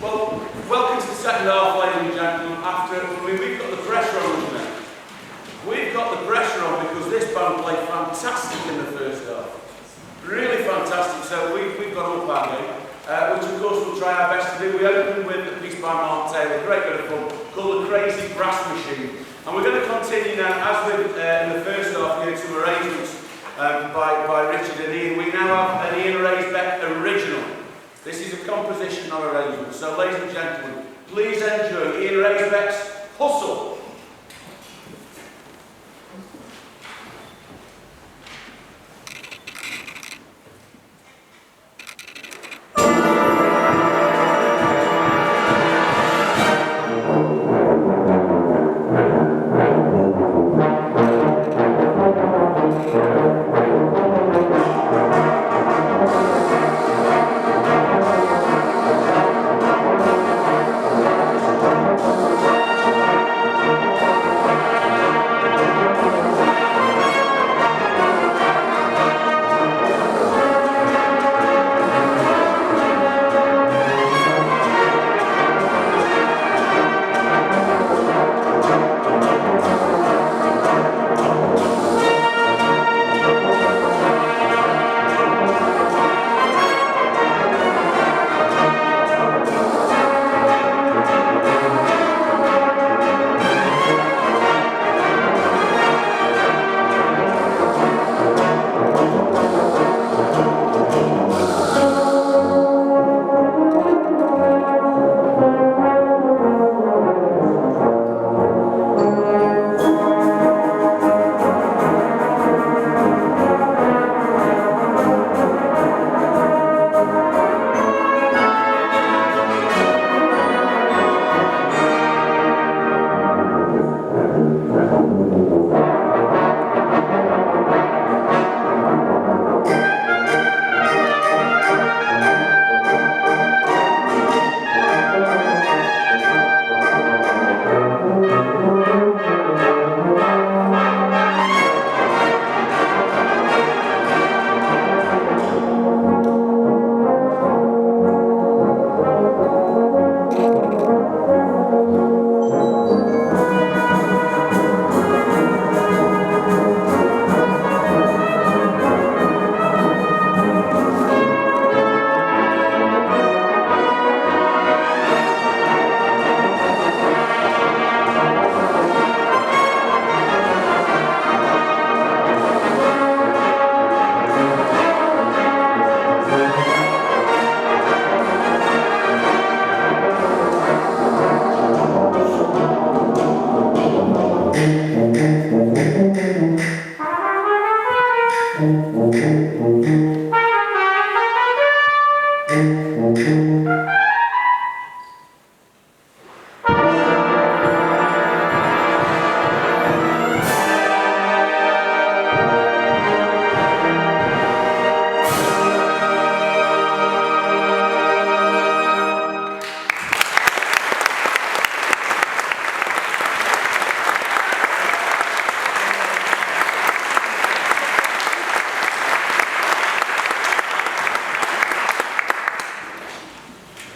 Well, welcome to the second half, ladies and gentlemen. We've got the pressure on us now. We've got the pressure on because this band played fantastic in the first half. Really fantastic. So we've got all our game, which of course we'll try our best to do. We opened with a piece by Mark Taylor, great bit of fun, called The Crazy Brass Machine. And we're going to continue now, as with in the first half, we had some arrangements by Richard and Ian. We now have an Ian Raisbeck original. This is a composition, not arrangement. So, ladies and gentlemen, please enjoy Ian Raisbeck's Hustle.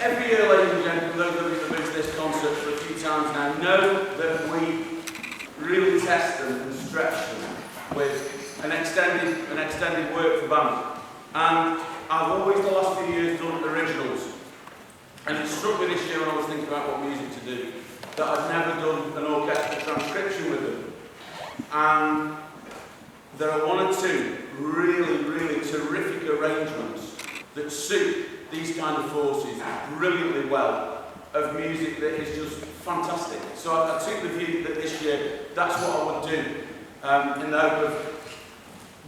Every year, ladies and gentlemen, those of you who have been to this concert for a few times now know that we really test them and stretch them with an extended work for band. And I've always, the last few years, done originals. And it struck me this year when I was thinking about what music to do, that I've never done an orchestral transcription with them. And there are one or two really terrific arrangements that suit these kind of forces brilliantly well, of music that is just fantastic. So I took the view that this year that's what I would do, in the hope of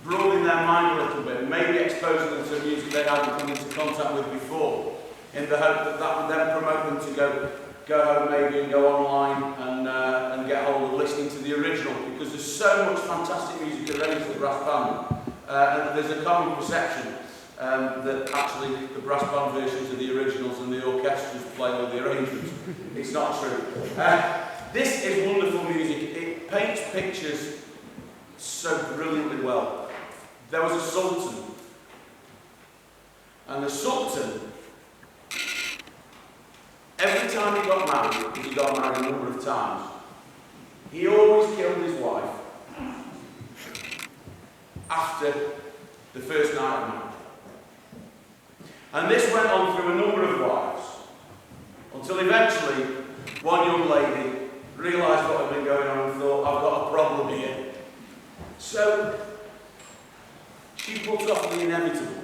broadening their mind a little bit, maybe exposing them to music they hadn't come into contact with before, in the hope that that would then promote them to go home maybe and go online and get hold of listening to the original, because there's so much fantastic music arranged for the brass band, and there's a common perception that actually the brass band versions of the originals and the orchestras play all the arrangements. It's not true. This is wonderful music. It paints pictures so brilliantly well. There was a sultan, and the sultan every time he got married, because he got married a number of times, he always killed his wife after the first night of marriage. And this went on through a number of wives, until eventually one young lady realised what had been going on and thought, I've got a problem here. So she put off the inevitable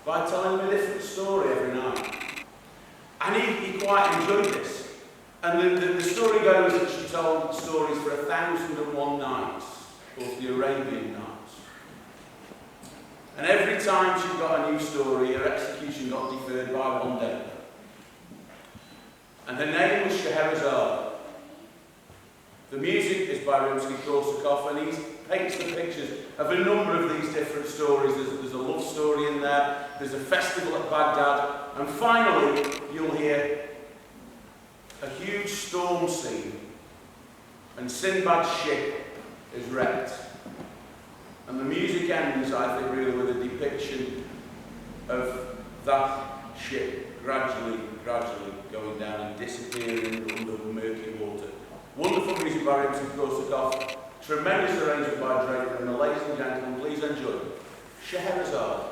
by telling him a different story every night. And he quite enjoyed this. And the story goes that she told stories for 1,001 nights, called the Arabian Nights. And every time she got a new story, her execution got deferred by one day. And her name was Scheherazade. The music is by Rimsky-Korsakov, and he paints the pictures of a number of these different stories. There's a love story in there, there's a festival at Baghdad, and finally you'll hear a huge storm scene, and Sinbad's ship is wrecked. And the music ends, I think, really with a depiction of that ship gradually going down and disappearing under murky water. Wonderful music by Rimsky-Korsakov, tremendous arrangement by Draper, and ladies and gentlemen, please enjoy Scheherazade.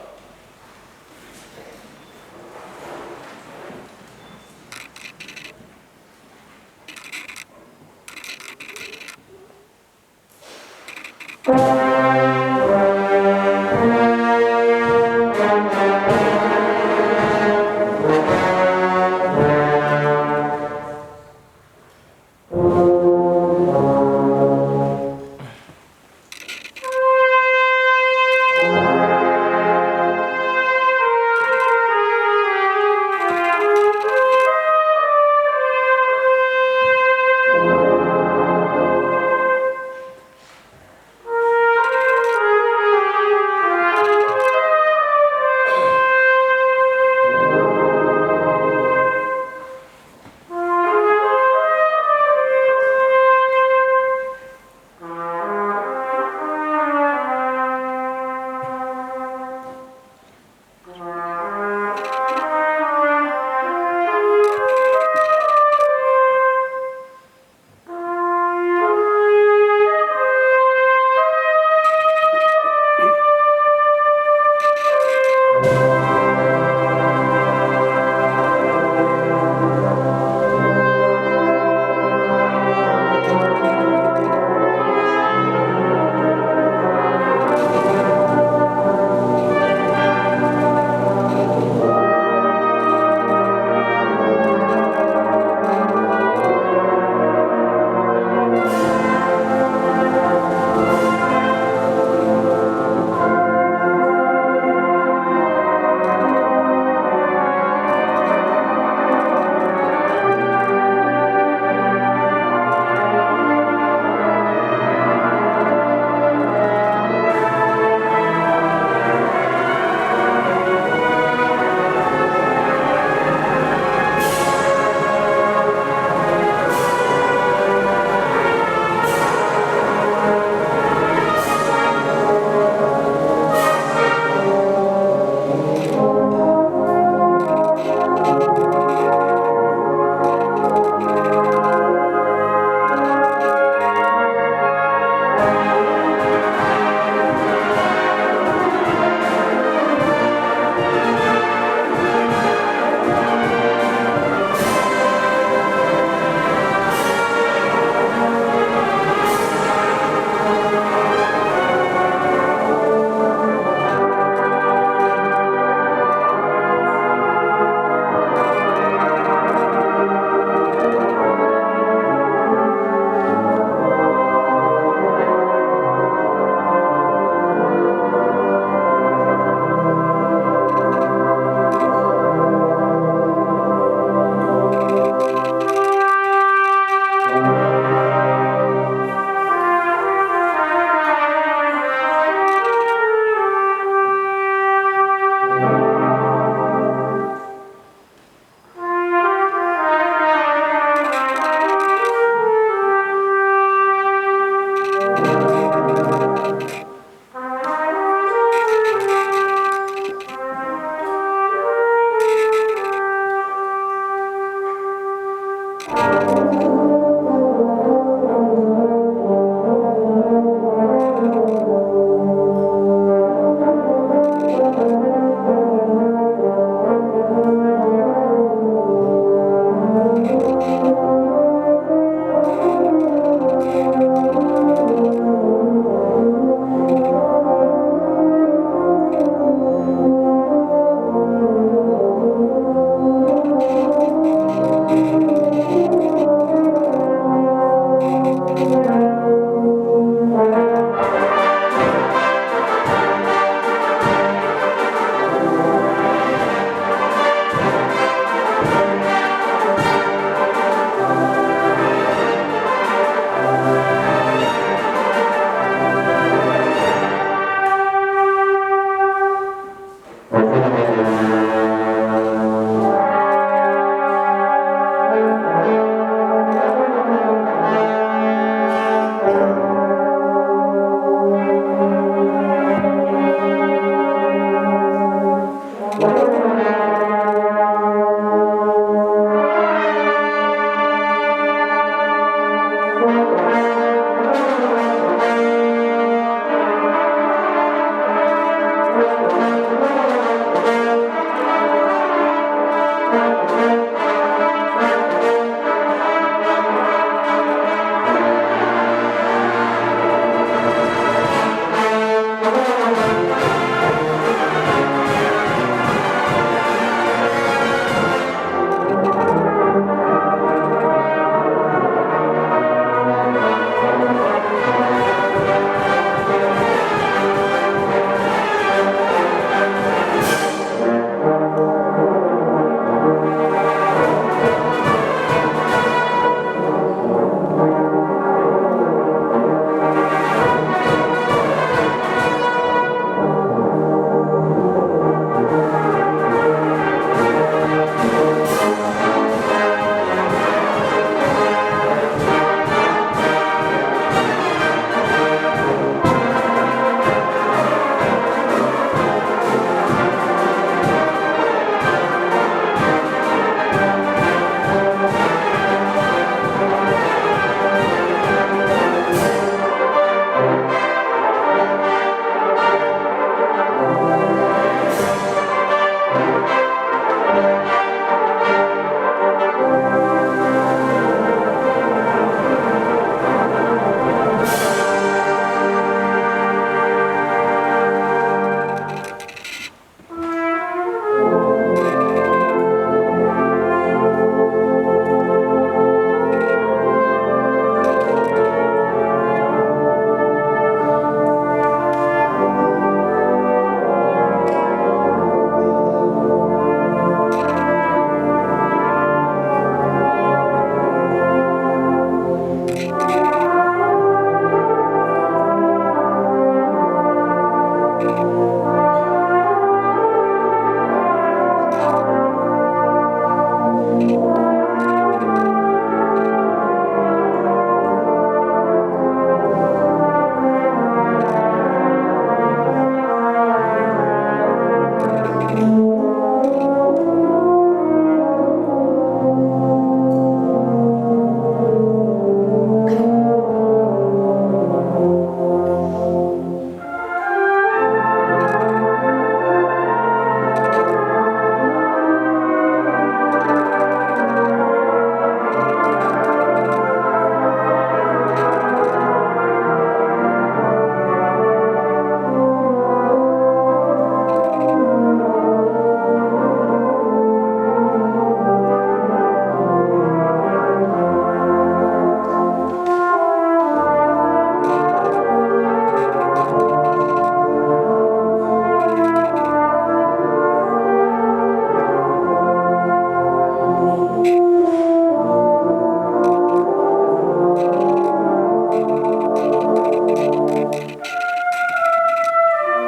Thank you.